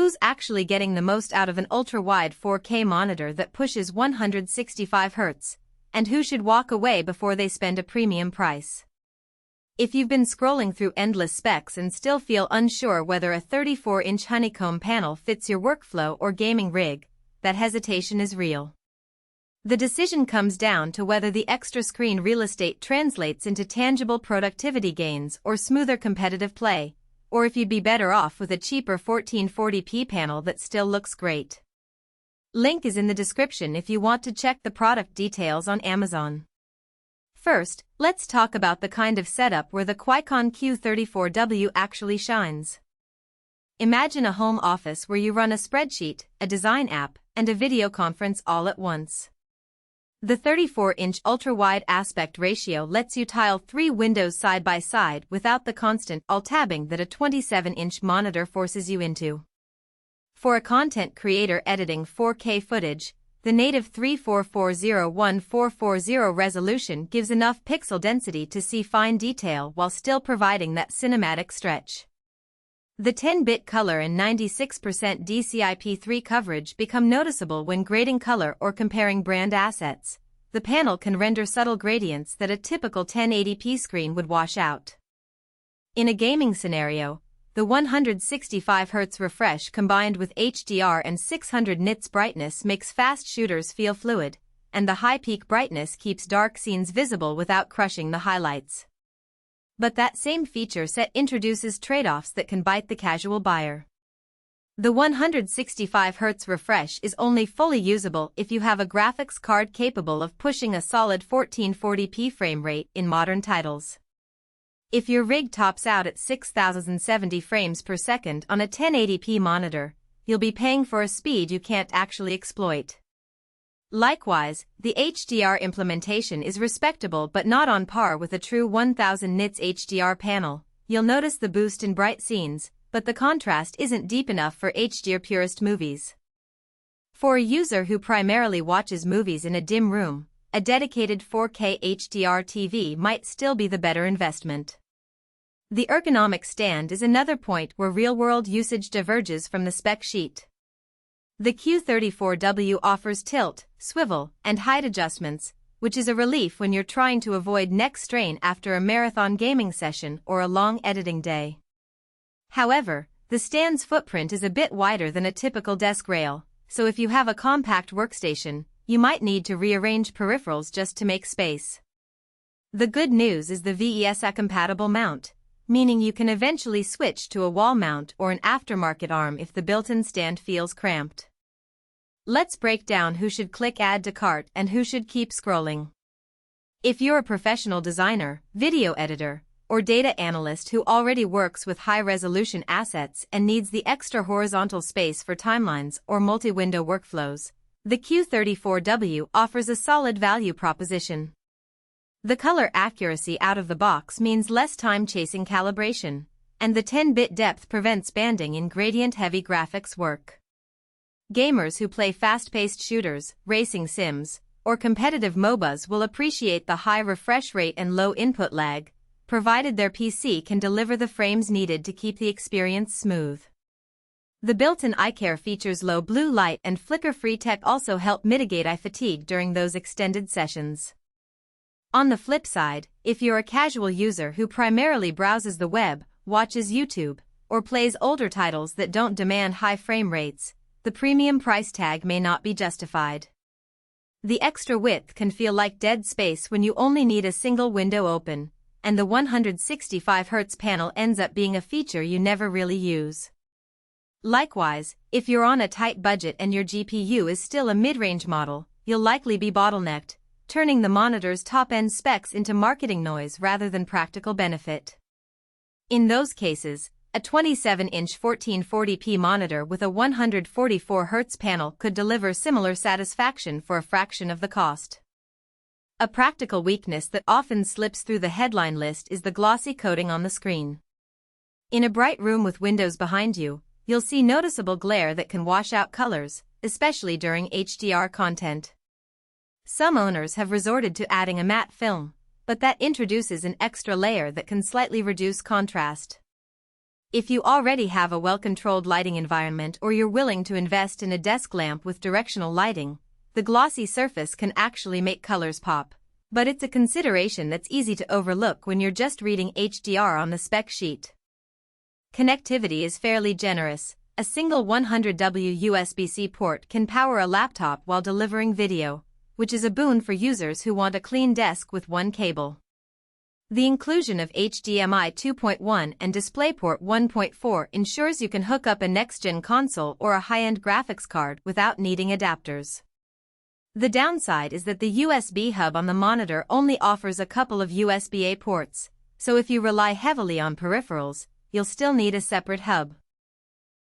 who's actually getting the most out of an ultra-wide 4K monitor that pushes 165 Hz, and who should walk away before they spend a premium price. If you've been scrolling through endless specs and still feel unsure whether a 34-inch Honeycomb panel fits your workflow or gaming rig, that hesitation is real. The decision comes down to whether the extra screen real estate translates into tangible productivity gains or smoother competitive play, or if you'd be better off with a cheaper 1440p panel that still looks great. Link is in the description if you want to check the product details on Amazon. First, let's talk about the kind of setup where the Kuycon Q34W actually shines. Imagine a home office where you run a spreadsheet, a design app, and a video conference all at once. The 34-inch ultra-wide aspect ratio lets you tile 3 windows side by side without the constant alt-tabbing that a 27-inch monitor forces you into. For a content creator editing 4K footage, the native 3440x1440 resolution gives enough pixel density to see fine detail while still providing that cinematic stretch. The 10-bit color and 96% DCI-P3 coverage become noticeable when grading color or comparing brand assets. The panel can render subtle gradients that a typical 1080p screen would wash out. In a gaming scenario, the 165 Hz refresh combined with HDR and 600 nits brightness makes fast shooters feel fluid, and the high peak brightness keeps dark scenes visible without crushing the highlights. But that same feature set introduces trade-offs that can bite the casual buyer. The 165 Hz refresh is only fully usable if you have a graphics card capable of pushing a solid 1440p frame rate in modern titles. If your rig tops out at 6070 frames per second on a 1080p monitor, you'll be paying for a speed you can't actually exploit. Likewise, the HDR implementation is respectable but not on par with a true 1000 nits HDR panel. You'll notice the boost in bright scenes, but the contrast isn't deep enough for HDR purist movies. For a user who primarily watches movies in a dim room, a dedicated 4K HDR TV might still be the better investment. The ergonomic stand is another point where real-world usage diverges from the spec sheet. The Q34W offers tilt, swivel, and height adjustments, which is a relief when you're trying to avoid neck strain after a marathon gaming session or a long editing day. However, the stand's footprint is a bit wider than a typical desk rail, so if you have a compact workstation, you might need to rearrange peripherals just to make space. The good news is the VESA-compatible mount, meaning you can eventually switch to a wall mount or an aftermarket arm if the built-in stand feels cramped. Let's break down who should click Add to Cart and who should keep scrolling. If you're a professional designer, video editor, or data analyst who already works with high-resolution assets and needs the extra horizontal space for timelines or multi-window workflows, the Q34W offers a solid value proposition. The color accuracy out of the box means less time chasing calibration, and the 10-bit depth prevents banding in gradient-heavy graphics work. Gamers who play fast-paced shooters, racing sims, or competitive MOBAs will appreciate the high refresh rate and low input lag, provided their PC can deliver the frames needed to keep the experience smooth. The built-in eye care features low blue light and flicker-free tech also help mitigate eye fatigue during those extended sessions. On the flip side, if you're a casual user who primarily browses the web, watches YouTube, or plays older titles that don't demand high frame rates, the premium price tag may not be justified. The extra width can feel like dead space when you only need a single window open, and the 165 Hz panel ends up being a feature you never really use. Likewise, if you're on a tight budget and your GPU is still a mid-range model, you'll likely be bottlenecked, turning the monitor's top-end specs into marketing noise rather than practical benefit. In those cases, a 27-inch 1440p monitor with a 144 Hz panel could deliver similar satisfaction for a fraction of the cost. A practical weakness that often slips through the headline list is the glossy coating on the screen. In a bright room with windows behind you, you'll see noticeable glare that can wash out colors, especially during HDR content. Some owners have resorted to adding a matte film, but that introduces an extra layer that can slightly reduce contrast. If you already have a well-controlled lighting environment or you're willing to invest in a desk lamp with directional lighting, the glossy surface can actually make colors pop. But it's a consideration that's easy to overlook when you're just reading HDR on the spec sheet. Connectivity is fairly generous. A single 100W USB-C port can power a laptop while delivering video, which is a boon for users who want a clean desk with one cable. The inclusion of HDMI 2.1 and DisplayPort 1.4 ensures you can hook up a next-gen console or a high-end graphics card without needing adapters. The downside is that the USB hub on the monitor only offers a couple of USB-A ports, so if you rely heavily on peripherals, you'll still need a separate hub.